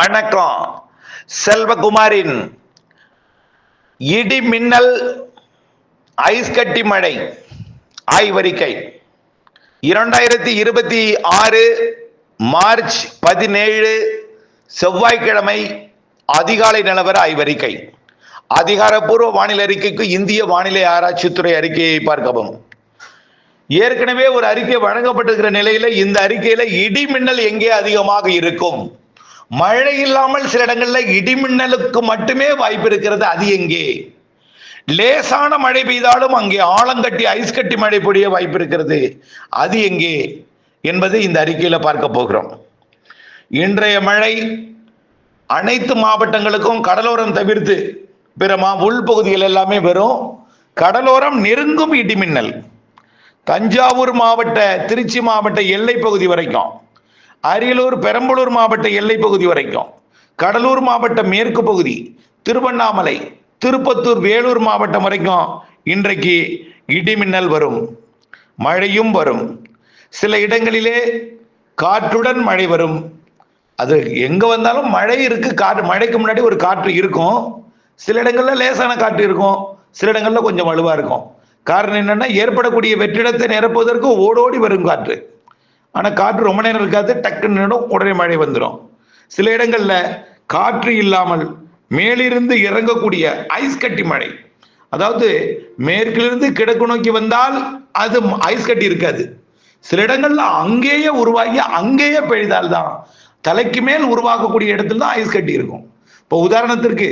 வணக்கம். செல்வகுமாரின் இடி மின்னல் ஐஸ் கட்டி மழை ஆய்வறிக்கை 2026 மார்ச் 17 செவ்வாய்க்கிழமை அதிகாலை நிலவர ஆய்வறிக்கை. அதிகாரப்பூர்வ வானிலை அறிக்கைக்கு இந்திய வானிலை ஆராய்ச்சித்துறை அறிக்கையை பார்க்கவும். ஏற்கனவே ஒரு அறிக்கை வழங்கப்பட்டிருக்கிற நிலையில இந்த அறிக்கையில இடி மின்னல் எங்கே அதிகமாக இருக்கும்? மழை இல்லாமல் சில இடங்கள்ல இடிமின்னலுக்கு மட்டுமே வாய்ப்பு இருக்கிறது, அது எங்கே? லேசான மழை பெய்தாலும் அங்கே ஆழங்கட்டி ஐஸ் கட்டி மழை பொழிய வாய்ப்பு இருக்கிறது, அது எங்கே என்பது இந்த அறிக்கையில பார்க்க போகிறோம். இன்றைய மழை அனைத்து மாவட்டங்களுக்கும் கடலோரம் தவிர்த்து பிற உள்பகுதிகள் எல்லாமே வரும். கடலோரம் நெருங்கும் இடிமின்னல் தஞ்சாவூர் மாவட்ட, திருச்சி மாவட்ட எல்லை பகுதி வரைக்கும், அரியலூர் பெரம்பலூர் மாவட்ட எல்லை பகுதி வரைக்கும், கடலூர் மாவட்ட மேற்கு பகுதி, திருவண்ணாமலை, திருப்பத்தூர், வேலூர் மாவட்டம் வரைக்கும் இன்றைக்கு இடிமின்னல் வரும், மழையும் வரும். சில இடங்களிலே காற்றுடன் மழை வரும். அது எங்க வந்தாலும் மழை இருக்கு, காற்று மழைக்கு முன்னாடி ஒரு காற்று இருக்கும். சில இடங்கள்ல லேசான காற்று இருக்கும், சில இடங்கள்ல கொஞ்சம் வலுவா இருக்கும். காரணம் என்னன்னா, ஏற்படக்கூடிய வெற்றிடத்தை நிரப்புவதற்கு ஓடோடி வரும் காற்று. ஆனால் காற்று ரொம்ப நேரம் இருக்காது, டக்குன்னு நின்னும், உடனே மழை வந்துடும். சில இடங்கள்ல காற்று இல்லாமல் மேலிருந்து இறங்கக்கூடிய ஐஸ் கட்டி மழை, அதாவது மேற்கிலிருந்து கிழக்கு நோக்கி வந்தால் அது ஐஸ் கட்டி இருக்காது. சில இடங்கள்ல அங்கேயே உருவாகி அங்கேயே பெய்தால்தான், தலைக்கு மேல் உருவாக்கக்கூடிய இடத்துல தான் ஐஸ் கட்டி இருக்கும். இப்போ உதாரணத்திற்கு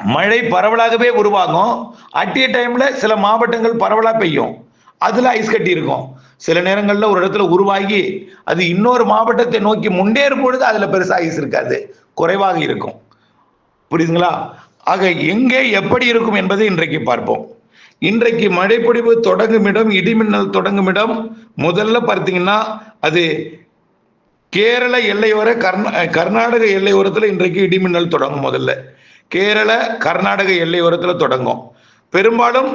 மழை பரவலாகவே உருவாகும், அட் ஏ டைம்ல சில மாவட்டங்கள் பரவலா பெய்யும், அதுல ஐஸ் கட்டி இருக்கும். சில நேரங்களில் ஒரு இடத்துல உருவாகி அது இன்னொரு மாவட்டத்தை நோக்கி முன்னேறும் பொழுது அதுல பெருசா ஐஸ் இருக்காது, குறைவாக இருக்கும். புரியுதுங்களா? ஆக எங்கே எப்படி இருக்கும் என்பதை இன்றைக்கு பார்ப்போம். இன்றைக்கு மழைப்பொழிவு தொடங்கும் இடம், இடிமின்னல் தொடங்கும் இடம் முதல்ல பார்த்தீங்கன்னா அது கேரள எல்லையோர கர்நாடக எல்லையோரத்தில் இன்றைக்கு இடிமின்னல் தொடங்கும். முதல்ல கேரள கர்நாடக எல்லையோரத்துல தொடங்கும். பெரும்பாலும்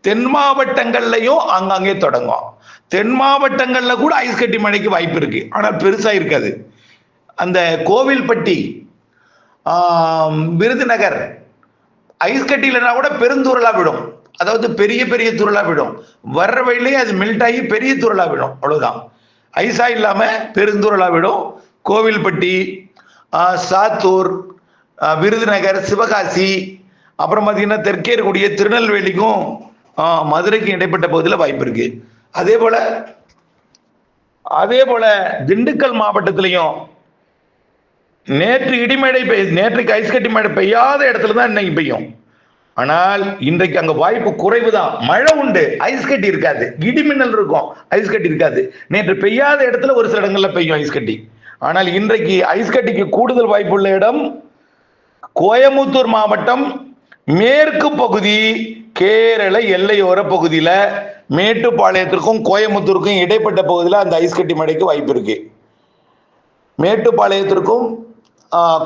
தென் மாவட்டங்கள்லையும் அங்கங்கே தொடங்கும். தென் மாவட்டங்கள்ல கூட ஐஸ் கட்டி மழைக்கு வாய்ப்பு இருக்கு, ஆனால் பெருசா இருக்காது. அந்த கோவில்பட்டி, விருதுநகர் ஐஸ் கட்டி இல்லைன்னா கூட பெருந்தூரலா விடும், அதாவது பெரிய பெரிய துருளா விடும். வர்ற வழியிலேயே அது மெல்ட் ஆகி பெரிய துருளா விடும், அவ்வளவுதான். ஐஸா இல்லாம பெருந்தூரலா விடும். கோவில்பட்டி, சாத்தூர், விருதுநகர், சிவகாசி, அப்புறம் பார்த்தீங்கன்னா தெற்கே இருக்கக்கூடிய திருநெல்வேலிக்கும் மதுரைக்கும் இடைப்பட்ட பகுதியில் வாய்ப்பு இருக்கு. அதே போல திண்டுக்கல் மாவட்டத்திலையும் நேற்று இடிமழை நேற்றுக்கு ஐஸ் கட்டி மழை பெய்யாத இடத்துல தான் இன்னைக்கு பெய்யும். ஆனால் இன்றைக்கு அங்க வாய்ப்பு குறைவு தான். மழை உண்டு, ஐஸ் கட்டி இருக்காது. இடிமின்னல் இருக்கும், ஐஸ் கட்டி இருக்காது. நேற்று பெய்யாத இடத்துல ஒரு சில இடங்கள்ல பெய்யும் ஐஸ் கட்டி. ஆனால் இன்றைக்கு ஐஸ் கட்டிக்கு கூடுதல் வாய்ப்புள்ள இடம் கோயமுத்தூர் மாவட்டம் மேற்கு பகுதி, கேரள எல்லையோர பகுதியில மேட்டுப்பாளையத்திற்கும் கோயமுத்தூருக்கும் இடைப்பட்ட பகுதியில் அந்த ஐஸ் கட்டி மழைக்கு வாய்ப்பு இருக்கு. மேட்டுப்பாளையத்திற்கும்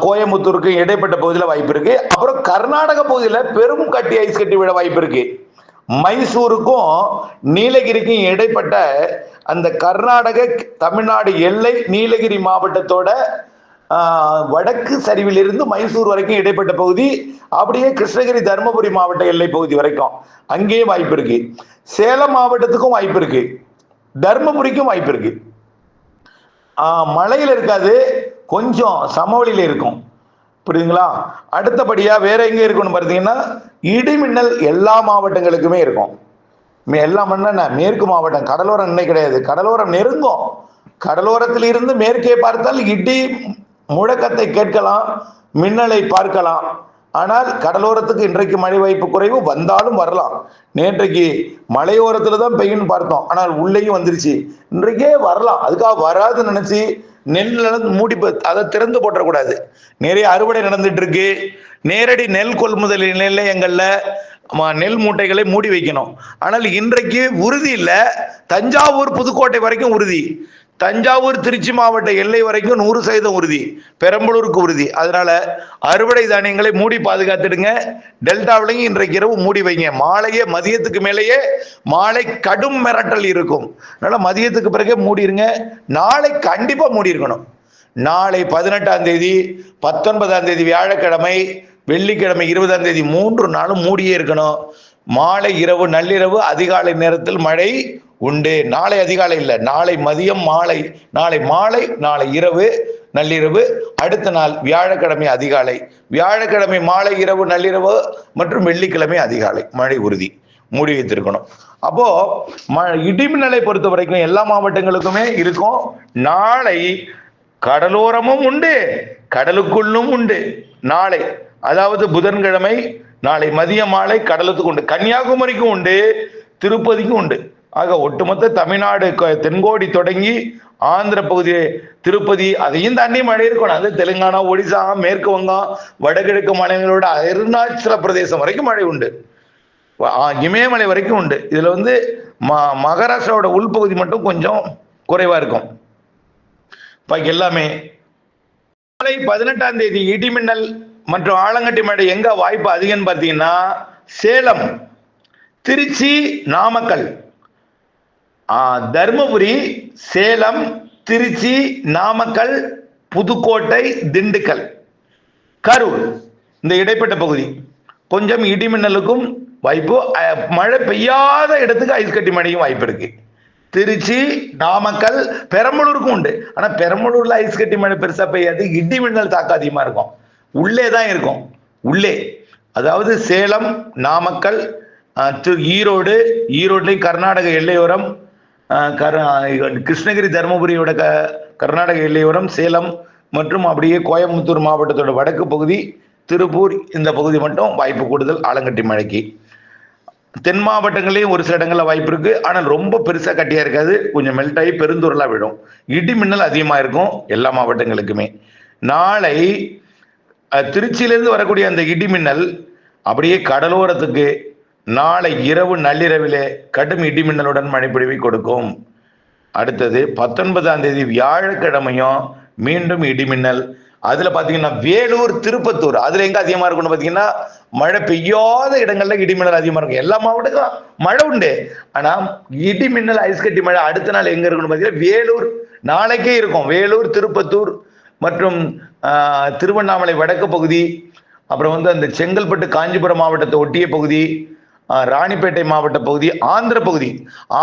கோயமுத்தூருக்கும் இடைப்பட்ட பகுதியில் வாய்ப்பு இருக்கு. அப்புறம் கர்நாடக பகுதியில் பெரும் கட்டி ஐஸ் கட்டி விட வாய்ப்பு இருக்கு. மைசூருக்கும் நீலகிரிக்கும் இடைப்பட்ட அந்த கர்நாடக தமிழ்நாடு எல்லை நீலகிரி மாவட்டத்தோட வடக்கு சரிவில் இருந்து மைசூர் வரைக்கும் இடைப்பட்ட பகுதி, அப்படியே கிருஷ்ணகிரி தருமபுரி மாவட்ட எல்லை பகுதி வரைக்கும் அங்கேயும் வாய்ப்பு இருக்கு. சேலம் மாவட்டத்துக்கும் வாய்ப்பு இருக்கு, தருமபுரிக்கும் வாய்ப்பு இருக்கு. மழையில் இருக்காது, கொஞ்சம் சமவெளியில இருக்கும். புரியுதுங்களா? அடுத்தபடியா வேற எங்க இருக்குன்னு பார்த்தீங்கன்னா, இடிமின்னல் எல்லா மாவட்டங்களுக்குமே இருக்கும். எல்லாம் மேற்கு மாவட்டம், கடலோரம் இன்னைக்கு கிடையாது, கடலோரம் நெருங்கும். கடலோரத்தில் இருந்து மேற்கே பார்த்தால் இடி முழக்கத்தை கேட்கலாம், மின்னலை பார்க்கலாம். ஆனால் கடலோரத்துக்கு இன்றைக்கு மழை வாய்ப்பு குறைவு, வந்தாலும் வரலாம். நேற்றைக்கு மலையோரத்துல தான் பெய்யும் பார்த்தோம், ஆனால் உள்ளேயும் வந்துருச்சு. இன்றைக்கே வரலாம், அதுக்காக வராதுன்னு நினைச்சு நெல் மூடி அதை திறந்து போட்டக்கூடாது. நிறைய அறுவடை நடந்துட்டு இருக்கு. நேரடி நெல் கொள்முதல் நிலையங்கள்ல நெல் மூட்டைகளை மூடி வைக்கணும். ஆனால் இன்றைக்கு உறுதி இல்லை. தஞ்சாவூர் புதுக்கோட்டை வரைக்கும் உறுதி, தஞ்சாவூர் திருச்சி மாவட்ட எல்லை வரைக்கும் 100% உறுதி, பெரம்பலூருக்கு உறுதி. அதனால அறுவடை தானியங்களை மூடி பாதுகாத்துடுங்க. டெல்டாவிலையும் இன்றைக்கு இரவு மூடி வைங்க. மாலையே மதியத்துக்கு மேலேயே மாலை கடும் மிரட்டல் இருக்கும், அதனால மதியத்துக்கு பிறகு மூடிருங்க. நாளை கண்டிப்பா மூடி இருக்கணும். நாளை 18ஆம் தேதி, 19ஆம் தேதி வியாழக்கிழமை, வெள்ளிக்கிழமை 20ஆம் தேதி 3 நாளும் மூடியே இருக்கணும். மாலை, இரவு, நள்ளிரவு, அதிகாலை நேரத்தில் மழை உண்டு. நாளை அதிகாலை இல்லை, நாளை மதியம், மாலை, நாளை மாலை, நாளை இரவு, நள்ளிரவு, அடுத்த நாள் வியாழக்கிழமை அதிகாலை, வியாழக்கிழமை மாலை, இரவு, நள்ளிரவு மற்றும் வெள்ளிக்கிழமை அதிகாலை மழை உறுதி மூடி வைத்திருக்கணும். அப்போ இடிமின்னலை பொறுத்த வரைக்கும் எல்லா மாவட்டங்களுக்குமே இருக்கும். நாளை கடலோரமும் உண்டு, கடலுக்குள்ளும் உண்டு. நாளை அதாவது புதன்கிழமை நாளை மதிய மாலை கடலுக்கு உண்டு, கன்னியாகுமரிக்கும் உண்டு, திருப்பதிக்கும் உண்டு. ஆக ஒட்டுமொத்த தமிழ்நாடு தென்கோடி தொடங்கி ஆந்திர பகுதி, திருப்பதி, அதையும் தாண்டி மழை இருக்கணும். அது தெலுங்கானா, ஒடிசா, மேற்கு வங்கம், வடகிழக்கு மாநிலங்களோட அருணாச்சல பிரதேசம் வரைக்கும் மழை உண்டு, இமயமலை வரைக்கும் உண்டு. இதுல மகாராஷ்டிராவோட உள்பகுதி மட்டும் கொஞ்சம் குறைவா இருக்கும். பாக்கி எல்லாமே. நாளை 18ஆம் தேதி இடிமின்னல் மற்றும் ஆலங்கட்டி மழை எங்க வாய்ப்பு அதிகம்னு பார்த்தீங்கன்னா, சேலம், திருச்சி, நாமக்கல், தர்மபுரி, சேலம், திருச்சி, நாமக்கல், புதுக்கோட்டை, திண்டுக்கல், கரூர், இந்த இடைப்பட்ட பகுதி கொஞ்சம் இடிமின்னலுக்கும் வாய்ப்பு. மழை பெய்யாத இடத்துக்கு ஐஸ் கட்டி மழையும் வாய்ப்பு இருக்கு. திருச்சி, நாமக்கல், பெரம்பலூருக்கும் உண்டு. ஆனா பெரம்பலூர்ல ஐஸ் கட்டி மழை பெருசா பெய்யாது, இடிமின்னல் தாக்கம் அதிகமா இருக்கும். உள்ளே தான் இருக்கும், உள்ளே. அதாவது சேலம், நாமக்கல், ஈரோடு, ஈரோட்லையும் கர்நாடக எல்லையோரம், கிருஷ்ணகிரி, தருமபுரியோட கர்நாடக எல்லையோரம், சேலம் மற்றும் அப்படியே கோயம்புத்தூர் மாவட்டத்தோட வடக்கு பகுதி, திருப்பூர், இந்த பகுதி மட்டும் வாய்ப்பு கூடுதல் ஆலங்கட்டி மழைக்கு. தென் மாவட்டங்களையும் ஒரு சில இடங்கள்ல வாய்ப்பு இருக்கு. ஆனால் ரொம்ப பெருசா கட்டியா இருக்காது, கொஞ்சம் மெல்ட் ஆகி பெருந்தூரலா விடும். இடி மின்னல் அதிகமா இருக்கும் எல்லா மாவட்டங்களுக்குமே. நாளை திருச்சியிலிருந்து வரக்கூடிய அந்த இடி மின்னல் அப்படியே கடலோரத்துக்கு நாளை இரவு நள்ளிரவிலே கடும் இடி மின்னலுடன் மழைப்பொழிவை கொடுக்கும். அடுத்தது 19ஆம் தேதி வியாழக்கிழமையும் மீண்டும் இடிமின்னல். அதுல பாத்தீங்கன்னா வேலூர், திருப்பத்தூர், அதுல எங்க அதிகமா இருக்கும்னு பாத்தீங்கன்னா, மழை பெய்யாத இடங்கள்ல இடிமின்னல் அதிகமா இருக்கும். எல்லா மாவட்டங்களும் மழை உண்டு, ஆனா இடிமின்னல் ஐஸ் கட்டி மழை அடுத்த நாள் எங்க இருக்குன்னு பாத்தீங்கன்னா வேலூர் நாளைக்கே இருக்கும். வேலூர், திருப்பத்தூர் மற்றும் திருவண்ணாமலை வடக்கு பகுதி, அப்புறம் அந்த செங்கல்பட்டு, காஞ்சிபுரம் மாவட்டத்தை ஒட்டிய பகுதி, ராணிப்பேட்டை மாவட்ட பகுதி, ஆந்திர பகுதி,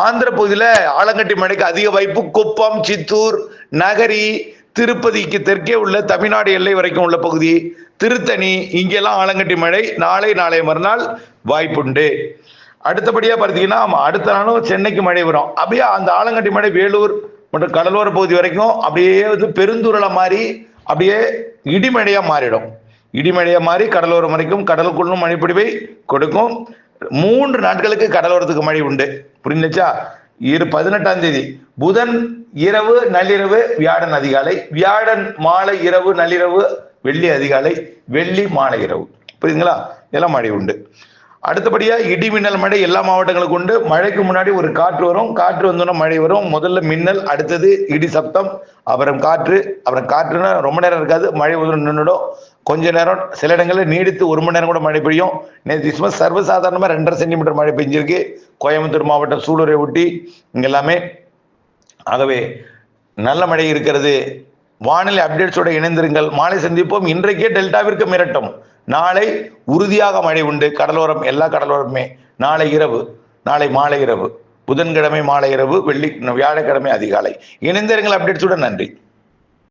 ஆந்திர பகுதியில ஆலங்கட்டி மழைக்கு அதிக வாய்ப்பு. குப்பம், சித்தூர், நகரி, திருப்பதிக்கு தெற்கே உள்ள தமிழ்நாடு எல்லை வரைக்கும் உள்ள பகுதி, திருத்தணி, இங்கெல்லாம் ஆலங்கட்டி மழை நாளை மறுநாள் வாய்ப்புண்டு. அடுத்தபடியா பார்த்தீங்கன்னா அடுத்த நாளும் சென்னைக்கு மழை வரும். அப்படியே அந்த ஆலங்கட்டி மழை வேலூர் மற்றும் கடலோர பகுதி வரைக்கும் அப்படியே பெருந்துரலை மாறி அப்படியே இடிமழையா மாறிடும். இடிமழையா மாறி கடலோரம் வரைக்கும் கடலுக்குள்ளும் மழைப்பொழிவை கொடுக்கும். 3 நாட்களுக்கு கடலோரத்துக்கு மழை உண்டு. புரிஞ்சுச்சா? 18ஆம் தேதி புதன் இரவு நள்ளிரவு, வியாழன் அதிகாலை, வியாழன் மாலை இரவு நள்ளிரவு, வெள்ளி அதிகாலை, வெள்ளி மாலை இரவு. புரியுதுங்களா? இதெல்லாம் மழை உண்டு. அடுத்தபடியா இடிமின்னல் மழை எல்லா மாவட்டங்களுக்கும் உண்டு. மழைக்கு முன்னாடி ஒரு காற்று வரும், காற்று வந்தோன்னா மழை வரும். முதல்ல மின்னல், அடுத்தது இடி சப்தம், அப்புறம் காற்று. அப்புறம் காற்றுன்னா ரொம்ப நேரம் இருக்காது, மழை நின்றுடும். கொஞ்ச நேரம், சில இடங்களில் நீடித்து 1 மணி நேரம் கூட மழை பெய்யும். நேற்று சர்வசாதாரணமாக 2.5 சென்டிமீட்டர் மழை பெஞ்சிருக்கு கோயம்புத்தூர் மாவட்டம், சூலூரை ஒட்டி இங்கெல்லாமே. ஆகவே நல்ல மழை இருக்கிறது. வானிலை அப்டேட்ஸோட இணைந்திருங்கள். மாலை சந்திப்போம். இன்றைக்கே டெல்டாவிற்கு மிரட்டும். நாளை உறுதியாக மழை உண்டு. கடலோரம், எல்லா கடலோரமே. நாளை இரவு, நாளை மாலை இரவு, புதன்கிழமை மாலை இரவு, வியாழக்கிழமை அதிகாலை. இணைந்திருங்கள் அப்டேட்ஸுடன். நன்றி.